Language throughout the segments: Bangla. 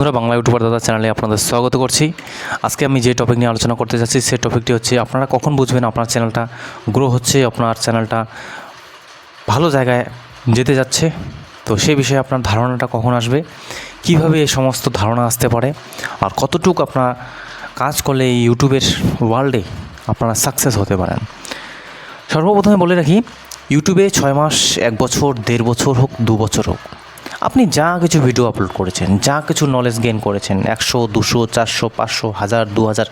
বন্ধুরা, বাংলা ইউটিউবার দাদা চ্যানেলে আপনাদের স্বাগত করছি। আজকে আমি যে টপিক নিয়ে আলোচনা করতে যাচ্ছি সেই টপিকটি হচ্ছে আপনারা কখন বুঝবেন আপনার চ্যানেলটা গ্রো হচ্ছে, আপনার চ্যানেলটা ভালো জায়গায় যেতে যাচ্ছে। তো সেই বিষয়ে আপনার ধারণাটা কখন আসবে, কিভাবে এই সমস্ত ধারণা আসতে পারে, আর কতটুকু আপনার কাজ করলে এই ইউটিউবের ওয়ার্ল্ডে আপনারা সাকসেস হতে পারেন। সর্বপ্রথমে বলে রাখি, ইউটিউবে 6 মাস, 1 বছর, 1.5 বছর হোক, 2 বছর হোক, আপনি যা কিছু ভিডিও আপলোড করেছেন, যা কিছু নলেজ গেইন করেছেন, 100, 200, 400, 500, 1000, 2000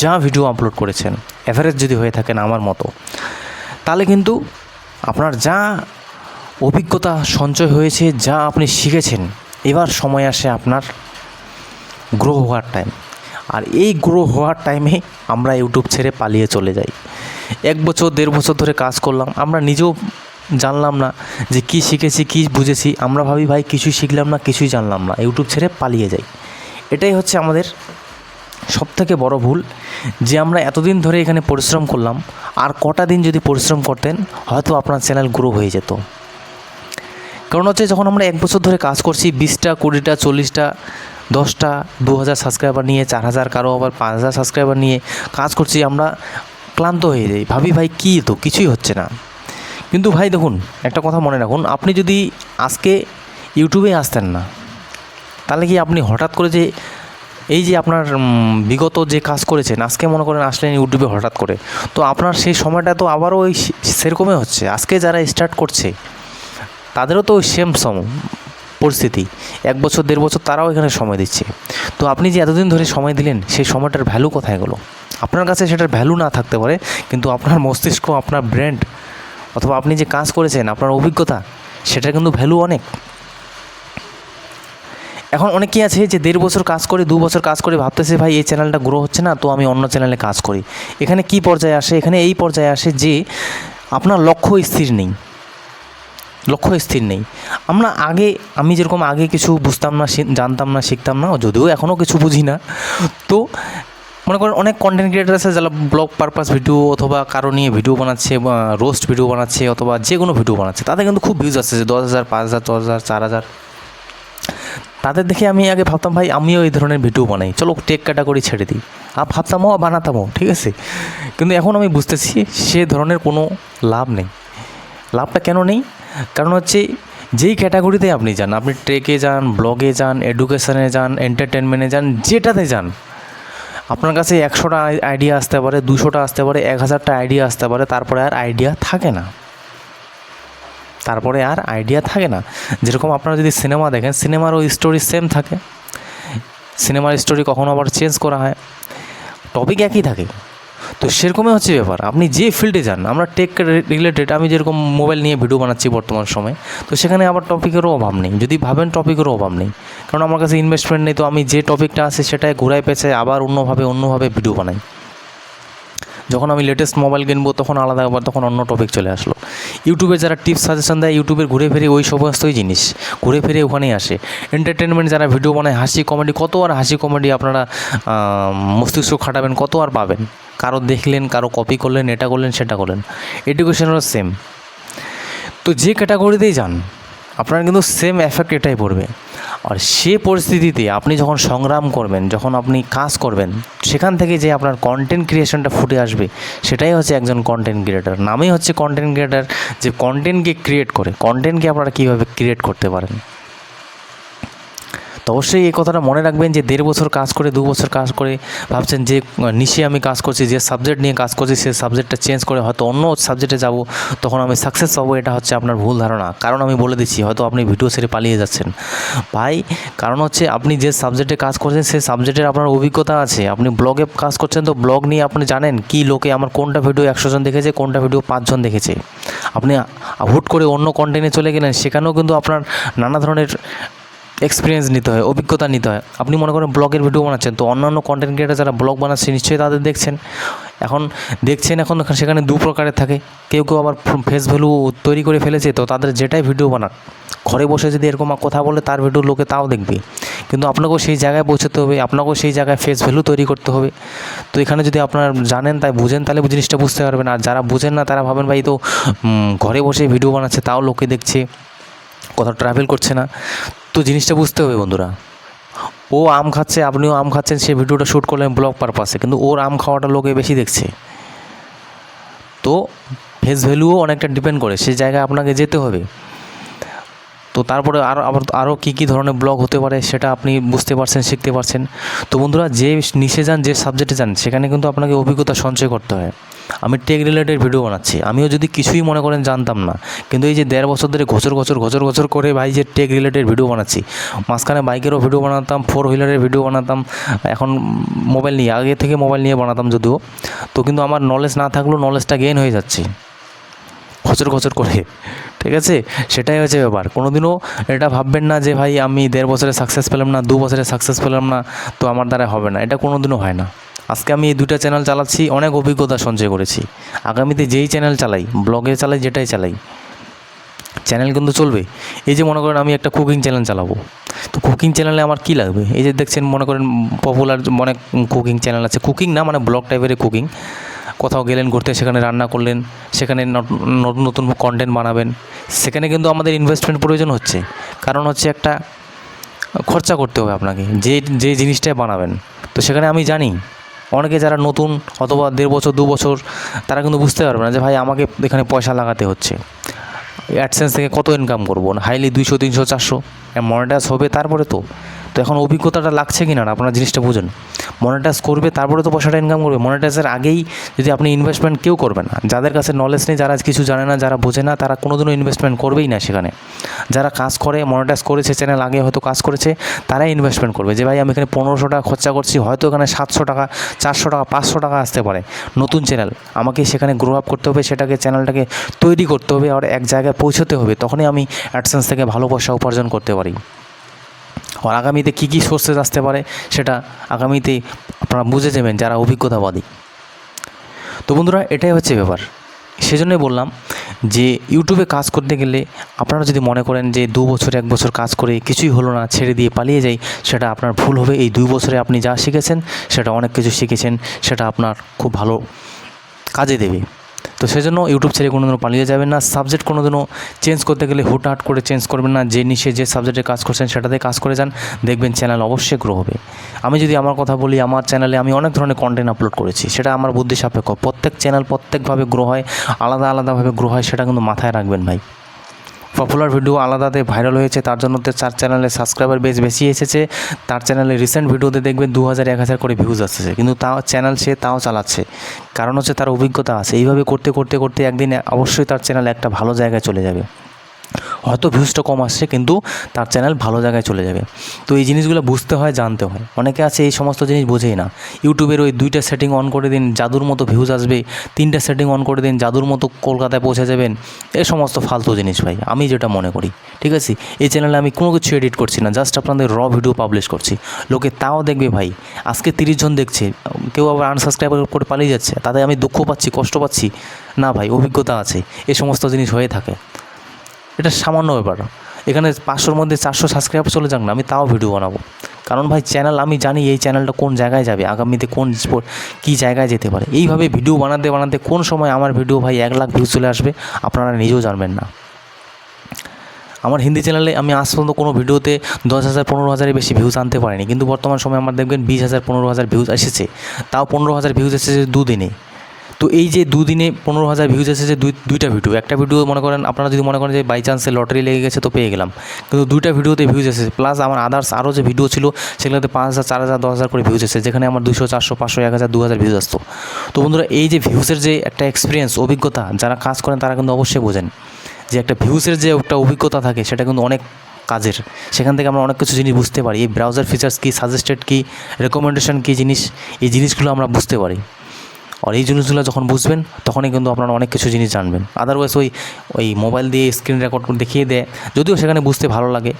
যা ভিডিও আপলোড করেছেন, অ্যাভারেজ যদি হয়ে থাকেন আমার মতো, তাহলে কিন্তু আপনার যা অভিজ্ঞতা সঞ্চয় হয়েছে, যা আপনি শিখেছেন, এবার সময় আসে আপনার গ্রো হওয়ার টাইম। আর এই গ্রো হওয়ার টাইমে আমরা ইউটিউব ছেড়ে পালিয়ে চলে যাই। 1 বছর, 1.5 বছর ধরে কাজ করলাম, আমরা নিজেও জানলাম না যে কী শিখেছি, কী বুঝেছি। আমরা ভাবি ভাই কিছুই শিখলাম না, কিছুই জানলাম না, ইউটিউব ছেড়ে পালিয়ে যাই। এটাই হচ্ছে আমাদের সবথেকে বড় ভুল, যে আমরা এতদিন ধরে এখানে পরিশ্রম করলাম, আর কটা দিন যদি পরিশ্রম করতেন হয়তো আপনার চ্যানেল গ্রো হয়ে যেত। কারণ হচ্ছে যখন আমরা 1 বছর ধরে কাজ করছি, 20টা, 20টা, 40টা, 10টা, 2000 সাবস্ক্রাইবার নিয়ে, 4000, কারো আবার 5000 সাবস্ক্রাইবার নিয়ে কাজ করছি, আমরা ক্লান্ত হয়ে যাই, ভাবি ভাই কী তো কিছুই হচ্ছে না। কিন্তু ভাই দেখুন, একটা কথা মনে রাখুন, আপনি যদি আজকে ইউটিউবে আসতেন না, তাহলে কি আপনি হঠাৎ করে যে এই যে আপনার বিগত যে কাজ করেছেন, আজকে মনে করেন আসলেন ইউটিউবে হঠাৎ করে, তো আপনার সেই সময়টা তো আবারও ওই সেরকমই হচ্ছে। আজকে যারা স্টার্ট করছে তাদেরও তো ওই সেম পরিস্থিতি, 1 বছর, 1.5 বছর তারাও এখানে সময় দিচ্ছে। তো আপনি যে এতদিন ধরে সময় দিলেন, সেই সময়টার ভ্যালু কোথায় গেলো? আপনার কাছে সেটার ভ্যালু না থাকতে পারে, কিন্তু আপনার মস্তিষ্ক, আপনার ব্রেন, অথবা আপনি যে কাজ করেছেন, আপনার অভিজ্ঞতা, সেটার কিন্তু ভ্যালু অনেক। এখন অনেকেই আছে যে 1.5 বছর কাজ করে, 2 বছর কাজ করে ভাবতেছে ভাই এই চ্যানেলটা গ্রো হচ্ছে না, তো আমি অন্য চ্যানেলে কাজ করি। এখানে কি পর্যায়ে আসে? এখানে এই পর্যায়ে আসে যে আপনার লক্ষ্য স্থির নেই। আমি যেরকম আগে কিছু বুঝতাম না, জানতাম না, শিখতাম না, যদিও এখনও কিছু বুঝি না। তো মনে করেন অনেক কন্টেন্ট ক্রিয়েটার আছে যারা ব্লগ পারপাস ভিডিও অথবা কারো নিয়ে ভিডিও বানাচ্ছে, বা রোস্ট ভিডিও বানাচ্ছে, অথবা যে কোনো ভিডিও বানাচ্ছে, তাদের কিন্তু খুব ভিউজ আসছে, 10,000, 5,000, 10,000, 4,000। তাদের দেখে আমি আগে ভাবতাম ভাই আমিও এই ধরনের ভিডিও বানাই, চলো টেক ক্যাটাগরি ছেড়ে দিই, ভাবতামও বানাতামও, ঠিক আছে। কিন্তু এখন আমি বুঝতেছি সে ধরনের কোনো লাভ নেই। লাভটা কেন নেই? কারণ হচ্ছে যেই ক্যাটাগরিতে আপনি যান, আপনি ট্রেকে যান, ব্লগে যান, এডুকেশনে যান, এন্টারটেনমেন্টে যান, যেটাতে যান, আপনার কাছে 100টা আইডিয়া আসতে পারে, 200টা আসতে পারে, 1000টা আইডিয়া আসতে পারে, তারপরে আর আইডিয়া থাকে না। যেরকম আপনারা যদি সিনেমা দেখেন, সিনেমার ওই স্টোরি সেম থাকে, সিনেমার স্টোরি কখনো আবার চেঞ্জ করা হয়, টপিক একই থাকে। তো সেরকমই হচ্ছে ব্যাপার, আপনি যে ফিল্ডে যান, আমরা টেক রিলেটেড, আমি যেরকম মোবাইল নিয়ে ভিডিও বানাচ্ছি বর্তমান সময়ে, তো সেখানে আবার টপিকেরও অভাব নেই। যদি ভাবেন টপিকেরও অভাব নেই, কারণ আমার কাছে ইনভেস্টমেন্ট নেই, তো আমি যে টপিকটা আছে সেটাই ঘুরায় পেঁচে আবার অন্যভাবে ভিডিও বানাই। যখন আমি লেটেস্ট মোবাইল কিনবো তখন আলাদা, আবার তখন অন্য টপিক চলে আসলো। ইউটিউবে যারা টিপস সাজেশন দেয়, ইউটিউবের ঘুরে ফিরে ওই সমস্তই জিনিস ঘুরে ফিরে ওখানেই আসে। এন্টারটেনমেন্ট যারা ভিডিও বানায়, হাসি কমেডি, কত আর হাসি কমেডি আপনারা মস্তিষ্ক খাটাবেন, কত আর পাবেন? কারো দেখলেন, কারো কপি করলেন, এটা করলেন, সেটা করলেন। এডুকেশনেরও সেম। তো যে ক্যাটাগরিতেই যান, আপনার কিন্তু সেম এফেক্ট এটাই পড়বে। আর সে পরিস্থিতিতে আপনি যখন সংগ্রাম করবেন, যখন আপনি কাজ করবেন, সেখান থেকে যে আপনার কন্টেন্ট ক্রিয়েশনটা ফুটে আসবে, সেটাই হচ্ছে একজন কন্টেন্ট ক্রিয়েটার। নামেই হচ্ছে কন্টেন্ট ক্রিয়েটার, যে কন্টেন্টকে ক্রিয়েট করে। কন্টেন্টকে আপনারা কীভাবে ক্রিয়েট করতে পারেন, তো অবশ্যই এই কথাটা মনে রাখবেন যে 1.5 বছর কাজ করে, 2 বছর কাজ করে ভাবছেন যে নিশে আমি কাজ করছি, যে সাবজেক্ট নিয়ে কাজ করছি, সেই সাবজেক্টটা চেঞ্জ করে হয়তো অন্য সাবজেক্টে যাব, তখন আমি সাকসেস পাবো। এটা হচ্ছে আপনার ভুল ধারণা। কারণ আমি বলে দিচ্ছি, হয়তো আপনি ভিডিও ছেড়ে পালিয়ে যাচ্ছেন ভাই। কারণ হচ্ছে আপনি যে সাবজেক্টে কাজ করছেন, সেই সাবজেক্টের আপনার অভিজ্ঞতা আছে। আপনি ব্লগে কাজ করছেন, তো ব্লগ নিয়ে আপনি জানেন কি লোকে আমার কোনটা ভিডিও 100 জন দেখেছে, কোনটা ভিডিও 5 জন দেখেছে। আপনি হুট করে অন্য কন্টেন্টে চলে গেলেন, সেখানেও কিন্তু আপনার নানা ধরনের এক্সপিরিয়েন্স নিতে হয়, অভিজ্ঞতা নিতে হয়। আপনি মনে করেন ব্লগের ভিডিও বানাচ্ছেন, তো অন্যান্য কন্টেন্ট ক্রিয়েটার যারা ব্লগ বানাচ্ছে, নিশ্চয়ই তাদের দেখছেন। এখন সেখানে 2 প্রকারের থাকে। কেউ আবার ফেস ভ্যালু তৈরি করে ফেলেছে, তো তাদের যেটাই ভিডিও বানাক, ঘরে বসে যদি এরকম কথা বলে, তার ভিডিও লোকে তাও দেখবে। কিন্তু আপনাকেও সেই জায়গায় পৌঁছতে হবে, আপনাকেও সেই জায়গায় ফেস ভ্যালু তৈরি করতে হবে। তো এখানে যদি আপনার জানেন, তাই বুঝেন, তাহলে জিনিসটা বুঝতে পারবেন। আর যারা বুঝেন না, তারা ভাবেন ভাই তো ঘরে বসে ভিডিও বানাচ্ছে, তাও লোকে দেখছে, কোথাও ট্রাভেল করছে না। তো জিনিসটা বুঝতে হবে বন্ধুরা। ও আম খাচ্ছে, আপনিও আম খাচ্ছেন, সে ভিডিওটা শ্যুট করলেন ব্লগ পারপাসে, কিন্তু ওর আম খাওয়াটা লোকে বেশি দেখছে। তো ফেস ভ্যালুও অনেকটা ডিপেন্ড করে, সেই জায়গায় আপনাকে যেতে হবে। তো তারপরে আরও কী ধরনের ব্লগ হতে পারে সেটা আপনি বুঝতে পারছেন, শিখতে পারছেন। তো বন্ধুরা, যে নিশে যান, যে সাবজেক্টে যান, সেখানে কিন্তু আপনাকে অভিজ্ঞতা সঞ্চয় করতে হয়। আমি টেক রিলেটেড ভিডিও বানাচ্ছি, আমিও যদি কিছুই মনে করেন জানতাম না, কিন্তু এই যে 1.5 বছর ধরে ঘোচর করে ভাই যে টেক রিলেটেড ভিডিও বানাচ্ছি, মাঝখানে বাইকেরও ভিডিও বানাতাম, 4 হুইলারের ভিডিও বানাতাম, এখন মোবাইল নিয়ে, আগে থেকে মোবাইল নিয়ে বানাতাম যদিও, তো কিন্তু আমার নলেজ না থাকলেও নলেজটা গেইন হয়ে যাচ্ছে ঘচর করে, ঠিক আছে। সেটাই হচ্ছে ব্যাপার। কোনো দিনও এটা ভাববেন না যে ভাই আমি 1.5 বছরে সাকসেস পেলাম না, 2 বছরে সাকসেস পেলাম না, তো আমার দ্বারা হবে না, এটা কোনো দিনও হয় না। আজকে আমি এই 2টা চ্যানেল চালাচ্ছি, অনেক অভিজ্ঞতা সঞ্চয় করেছি। আগামীতে যেই চ্যানেল চালাই, ব্লগে চালাই, যেটাই চালাই, চ্যানেল কিন্তু চলবে। এই যে মনে করেন আমি একটা কুকিং চ্যানেল চালাবো, তো কুকিং চ্যানেলে আমার কী লাগবে? এই যে দেখছেন, মনে করেন পপুলার অনেক কুকিং চ্যানেল আছে, কুকিং না মানে ব্লগ টাইপের কুকিং, কোথাও গেলেন ঘুরতে, সেখানে রান্না করলেন, সেখানে নতুন নতুন কন্টেন্ট বানাবেন, সেখানে কিন্তু আমাদের ইনভেস্টমেন্ট প্রয়োজন হচ্ছে। কারণ হচ্ছে একটা খরচা করতে হবে আপনাকে যে জিনিসটাই বানাবেন। তো সেখানে আমি জানি অনেকে যারা নতুন অথবা 1.5 বছর 2 বছর, তারা কিন্তু বুঝতে পারবে না যে ভাই আমাকে এখানে পয়সা লাগাতে হচ্ছে, অ্যাডসেন্স থেকে কত ইনকাম করবো, হাইলি 200 300 400 মনিটাইজ হবে তারপরে তো এখন অভিজ্ঞতাটা লাগছে কি না আপনারা জিনিসটা বুঝুন। মনিটাইজ করবে তারপরে তো পয়সাটা ইনকাম করবে। মনিটাইজের আগেই যদি আপনি ইনভেস্টমেন্ট কেউ করবে না, যাদের কাছে নলেজ নেই, যারা কিছু জানে না, যারা বোঝে না, তারা কোনোদিনও ইনভেস্টমেন্ট করবেই না সেখানে। যারা কাজ করে, মনিটাইজ করেছে, চ্যানেল আগে হয়তো কাজ করেছে, তারাই ইনভেস্টমেন্ট করবে যে ভাই আমি এখানে 1500 টাকা খরচা করছি, হয়তো এখানে 700 টাকা 400 টাকা 500 টাকা আসতে পারে। নতুন চ্যানেল, আমাকে সেখানে গ্রো আপ করতে হবে, সেটাকে চ্যানেলটাকে তৈরি করতে হবে, আর এক জায়গায় পৌঁছতে হবে, তখনই আমি অ্যাডসেন্স থেকে ভালো পয়সা উপার্জন করতে পারি। আর আগামীতে কী সোর্সেস আসতে পারে সেটা আগামীতে আপনারা বুঝে যাবেন যারা অভিজ্ঞতাবাদী। তো বন্ধুরা, এটাই হচ্ছে ব্যাপার। সেজন্যই বললাম যে ইউটিউবে কাজ করতে গেলে আপনারা যদি মনে করেন যে 2 বছর 1 বছর কাজ করে কিছুই হলো না, ছেড়ে দিয়ে পালিয়ে যাই, সেটা আপনার ভুল হবে। এই 2 বছরে আপনি যা শিখেছেন, সেটা অনেক কিছু শিখেছেন, সেটা আপনার খুব ভালো কাজে দেবে। তো সেজন্য ইউটিউব ছেড়ে কোনো দিনও পালিয়ে যাবেন না। সাবজেক্ট কোনো দিনও চেঞ্জ করতে গেলে হুটহাট করে চেঞ্জ করবেন না। যে নিশে যে সাবজেক্টে কাজ করছেন সেটাতে কাজ করে যান, দেখবেন চ্যানেল অবশ্যই গ্রো হবে। আমি যদি আমার কথা বলি, আমার চ্যানেলে আমি অনেক ধরনের কন্টেন্ট আপলোড করেছি, সেটা আমার বুদ্ধি সাপেক্ষ। প্রত্যেক চ্যানেল প্রত্যেকভাবে গ্রো হয়, আলাদাভাবে গ্রো হয়, সেটা কিন্তু মাথায় রাখবেন ভাই। পপুলার ভিডিও আলাদাতে ভাইরাল হয়েছে, তার জন্য তার চ্যানেলে সাবস্ক্রাইবার বেশি এসেছে। তার চ্যানেলে রিসেন্ট ভিডিওতে দেখবেন 2000 1000 করে ভিউজ আসছে, কিন্তু তাও চ্যানেল সে তাও চালাচ্ছে। কারণ হচ্ছে তার অভিজ্ঞতা আছে। এইভাবে করতে একদিন অবশ্যই তার চ্যানেল একটা ভালো জায়গায় চলে যাবে। হয়তো ভিউজটা কম আসছে, কিন্তু তার চ্যানেল ভালো জায়গায় চলে যাবে। তো এই জিনিসগুলো বুঝতে হয়, জানতে হয়। অনেকে আছে এই সমস্ত জিনিস বোঝেই না। ইউটিউবের ওই 2টা সেটিং অন করে দিন, জাদুর মতো ভিউজ আসবে, 3টা সেটিং অন করে দিন, জাদুর মতো কলকাতায় পৌঁছে যাবেন। এই সমস্ত ফালতু জিনিস ভাই, আমি যেটা মনে করি, ঠিক আছে। এই চ্যানেলে আমি কোনো কিছু এডিট করছি না, জাস্ট আপনাদের র ভিডিও পাবলিশ করছি। লোকে তাও দেখবে ভাই, আজকে 30 জন দেখছে, কেউ আবার আনসাবস্ক্রাইব করে পালিয়ে যাচ্ছে, তাতে আমি দুঃখ পাচ্ছি, কষ্ট পাচ্ছি না ভাই। অভিজ্ঞতা আছে, এই সমস্ত জিনিস হয়ে থাকে। এটা সামান্য ব্যাপার। এখানে 500-র মধ্যে 400 সাবস্ক্রাইবার চলে যাক না, আমি তাও ভিডিও বানাবো। কারণ ভাই চ্যানেল, আমি জানি এই চ্যানেলটা কোন জায়গায় যাবে, আগামীতে কী জায়গায় যেতে পারে। এইভাবে ভিডিও বানাতে কোন সময় আমার ভিডিও ভাই 1 লাখ ভিউজ চলে আসবে, আপনারা নিজেও জানবেন না। আমার হিন্দি চ্যানেলে আমি আজ পর্যন্ত কোনো ভিডিওতে 10,000 15,000-এর বেশি ভিউজ আনতে পারিনি, কিন্তু বর্তমান সময়ে আমার দেখবেন 20,000 15,000 ভিউজ এসেছে। তাও 15,000 ভিউজ এসেছে 2 দিনে। তো এই যে 2 দিনে 15,000 ভিউজ এসেছে, 2টা ভিডিও। একটা ভিডিও মনে করেন, আপনারা যদি মনে করেন যে বাই চান্সে লটারি লেগে গেছে তো পেয়ে গেলাম, কিন্তু 2টা ভিডিওতে ভিউজ এসেছে। প্লাস আমার আদার্স আরও যে ভিডিও ছিল, সেগুলোতে 5,000 4,000 10,000 করে ভিউজ এসেছে, যেখানে আমার 200 400 500 1000 2000 ভিউজ আসতো। তো বন্ধুরা, এই যে ভিউজের যে একটা এক্সপিরিয়েন্স, অভিজ্ঞতা, যারা কাজ করেন তারা কিন্তু অবশ্যই বোঝেন যে একটা ভিউজের যে একটা অভিজ্ঞতা থাকে, সেটা কিন্তু অনেক কাজের। সেখান থেকে আমরা অনেক কিছু জিনিস বুঝতে পারি। এই ব্রাউজার ফিচার্স কী, সাজেস্টেড কী, রেকমেন্ডেশন কী জিনিস, এই জিনিসগুলো আমরা বুঝতে পারি। আর এই জিনিসগুলো যখন বুঝবেন, তখনই কিন্তু আপনারা অনেক কিছু জিনিস জানবেন। আদারওয়াইজ ওই মোবাইল দিয়ে স্ক্রিন রেকর্ড করে দেখিয়ে দেয়, যদিও সেখানে বুঝতে ভালো লাগে,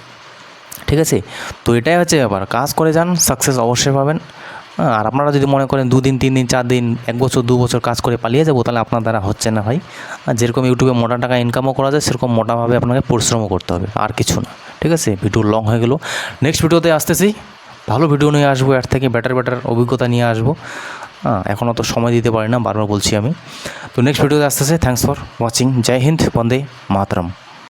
ঠিক আছে। তো এটাই হচ্ছে ব্যাপার, কাজ করে যান, সাকসেস অবশ্যই পাবেন। আর আপনারা যদি মনে করেন 2 দিন 3 দিন 4 দিন 1 বছর 2 বছর কাজ করে পালিয়ে যাবো, তাহলে আপনার দ্বারা হচ্ছে না ভাই। আর যেরকম ইউটিউবে মোটা টাকা ইনকামও করা যায়, সেরকম মোটাভাবে আপনাকে পরিশ্রমও করতে হবে, আর কিছু না, ঠিক আছে। ভিডিও লং হয়ে গেল, নেক্সট ভিডিওতে আসতেছি, ভালো ভিডিও নিয়ে আসবো, এর থেকে বেটার অভিজ্ঞতা নিয়ে আসবো। এখনও তো সময় দিতে পারি না, বারবার বলছি আমি। তো নেক্সট ভিডিওতে আসতেছে। Thanks for watching. Jai Hind, Vande Mataram.